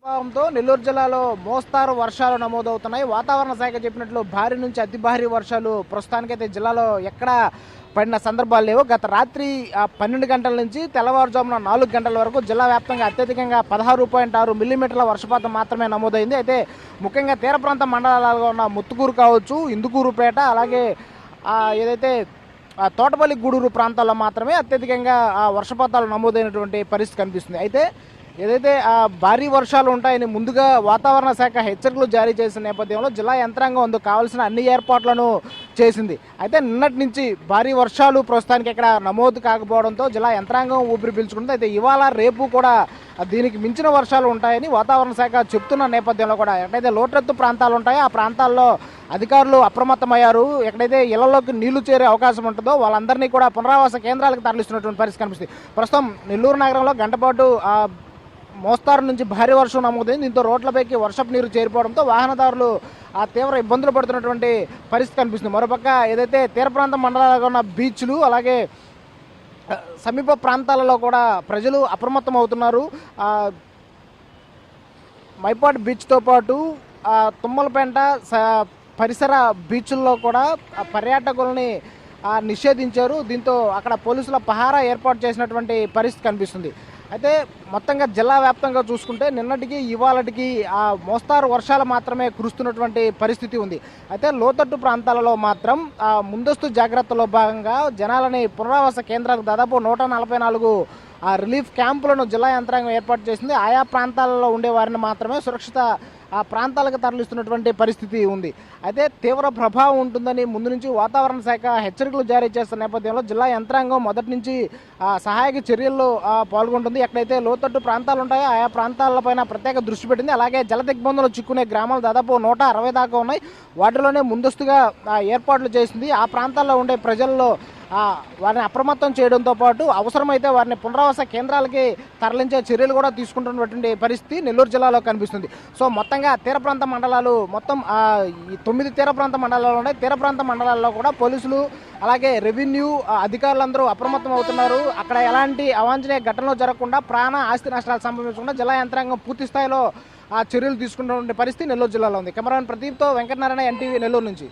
ప్రభావంతో నెల్లూరు జిల్లాలో మోస్తారు వర్షాలు నమోదవుతున్నాయి. వాతావరణ శాఖ చెప్పినట్లు భారీ నుంచి అతి భారీ వర్షాలు ప్రస్తుతానికైతే జిల్లాలో ఎక్కడా పడిన సందర్భాలు లేవు. గత రాత్రి 12 గంటల నుంచి తెల్లవారుజామున 4 గంటల వరకు జిల్లా వ్యాప్తంగా అత్యధికంగా 16.6 మిల్లీమీటర్ల వర్షపాతం మాత్రమే నమోదైంది. అయితే ముఖ్యంగా తీర ప్రాంత మండలాలుగా ఉన్న ముత్తుకూరు కావచ్చు, ఇందుకూరుపేట, అలాగే ఏదైతే తోటపల్లి, గూడూరు ప్రాంతాల్లో మాత్రమే అత్యధికంగా వర్షపాతాలు నమోదైనటువంటి పరిస్థితి కనిపిస్తుంది. అయితే ఏదైతే భారీ వర్షాలు ఉంటాయని ముందుగా వాతావరణ శాఖ హెచ్చరికలు జారీ చేసిన నేపథ్యంలో జిల్లా యంత్రాంగం అందుకు కావాల్సిన అన్ని ఏర్పాట్లను చేసింది. అయితే నిన్నటి నుంచి భారీ వర్షాలు ప్రస్తుతానికి ఇక్కడ నమోదు కాకపోవడంతో జిల్లా యంత్రాంగం ఊపిరి పీల్చుకుంటుంది. అయితే ఇవాళ రేపు కూడా దీనికి మించిన వర్షాలు ఉంటాయని వాతావరణ శాఖ చెప్తున్న నేపథ్యంలో కూడా ఎక్కడైతే లోతట్టు ప్రాంతాలు ఉంటాయో ఆ ప్రాంతాల్లో అధికారులు అప్రమత్తమయ్యారు. ఎక్కడైతే ఇళ్లలోకి నీళ్లు చేరే అవకాశం ఉంటుందో వాళ్ళందరినీ కూడా పునరావాస కేంద్రాలకు తరలిస్తున్నటువంటి పరిస్థితి కనిపిస్తుంది. ప్రస్తుతం నెల్లూరు నగరంలో గంటపాటు మోస్తారు నుంచి భారీ వర్షం నమోదైంది. దీంతో రోడ్లపైకి వర్షపు నీరు చేరిపోవడంతో వాహనదారులు తీవ్ర ఇబ్బందులు పడుతున్నటువంటి పరిస్థితి కనిపిస్తుంది. మరోపక్క ఏదైతే తీర ప్రాంత మండలాలుగా ఉన్న బీచ్లు, అలాగే సమీప ప్రాంతాలలో కూడా ప్రజలు అప్రమత్తం అవుతున్నారు. మైపాడు బీచ్తో పాటు తుమ్మలపేంట పరిసర బీచ్ల్లో కూడా పర్యాటకుల్ని నిషేధించారు. దీంతో అక్కడ పోలీసుల పహారా ఏర్పాటు చేసినటువంటి పరిస్థితి కనిపిస్తుంది. అయితే మొత్తంగా జిల్లా వ్యాప్తంగా చూసుకుంటే నిన్నటికి ఇవాళటికి మోస్తారు వర్షాలు మాత్రమే కురుస్తున్నటువంటి పరిస్థితి ఉంది. అయితే లోతట్టు ప్రాంతాలలో మాత్రం ముందస్తు జాగ్రత్తలో భాగంగా జనాలని పునరావాస కేంద్రాలకు దాదాపు 144 రిలీఫ్ క్యాంపులను జిల్లా యంత్రాంగం ఏర్పాటు చేసింది. ఆయా ప్రాంతాలలో ఉండే వారిని మాత్రమే సురక్షిత ప్రాంతాలకు తరలిస్తున్నటువంటి పరిస్థితి ఉంది. అయితే తీవ్ర ప్రభావం ఉంటుందని ముందు నుంచి వాతావరణ శాఖ హెచ్చరికలు జారీ చేస్తున్న నేపథ్యంలో జిల్లా యంత్రాంగం మొదటి నుంచి సహాయక చర్యల్లో పాల్గొంటుంది. ఎక్కడైతే లోతట్టు ప్రాంతాలు ఉంటాయో ఆయా ప్రాంతాలపైన ప్రత్యేక దృష్టి పెట్టింది. అలాగే జల దిగ్బంధంలో చిక్కునే గ్రామాలు దాదాపు 160 దాకా ఉన్నాయి. వాటిలోనే ముందస్తుగా ఏర్పాట్లు చేసింది. ఆ ప్రాంతాల్లో ఉండే ప్రజల్లో వారిని అప్రమత్తం చేయడంతో పాటు అవసరమైతే వారిని పునరావాస కేంద్రాలకి తరలించే చర్యలు కూడా తీసుకుంటున్నటువంటి పరిస్థితి నెల్లూరు జిల్లాలో కనిపిస్తుంది. సో మొత్తంగా తీర ప్రాంత మండలాలు మొత్తం ఈ 9 తీర ప్రాంత మండలాలు ఉన్నాయి. తీర ప్రాంత మండలాల్లో కూడా పోలీసులు అలాగే రెవెన్యూ అధికారులందరూ అప్రమత్తం అవుతున్నారు. అక్కడ ఎలాంటి అవాంఛనీయ ఘటనలు జరగకుండా, ప్రాణ ఆస్తి నష్టాలు సంభవించకుండా జిల్లా యంత్రాంగం పూర్తి స్థాయిలో చర్యలు తీసుకుంటున్న పరిస్థితి నెల్లూరు జిల్లాలో ఉంది. కెమెరామెన్ ప్రదీప్తో వెంకటనారాయణ, ఎన్టీవీ, నెల్లూరు నుంచి.